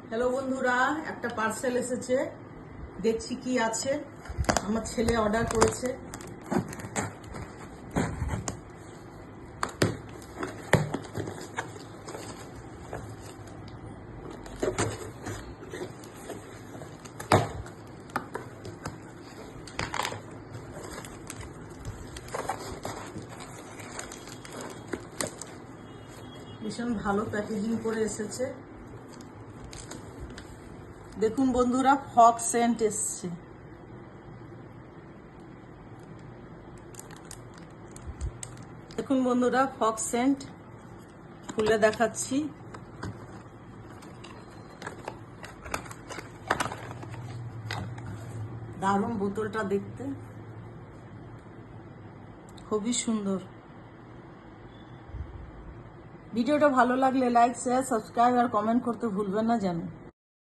Hello বন্ধুরা, একটা parcel এসেছে, দেখছি কি আছে। আমার ছেলে অর্ডার করেছে। ভীষণ ভালো প্যাকেজিং করে এসেছে। দেখুন বন্ধুরা, ফগ সেন্ট এসছে। দেখুন বন্ধুরা, ফগ সেন্ট খুলে দেখাচ্ছি। দারুণ বোতলটা দেখতে, খুবই সুন্দর। ভিডিওটা ভালো লাগলে লাইক, শেয়ার, সাবস্ক্রাইব আর কমেন্ট করতে ভুলবেন না যেন।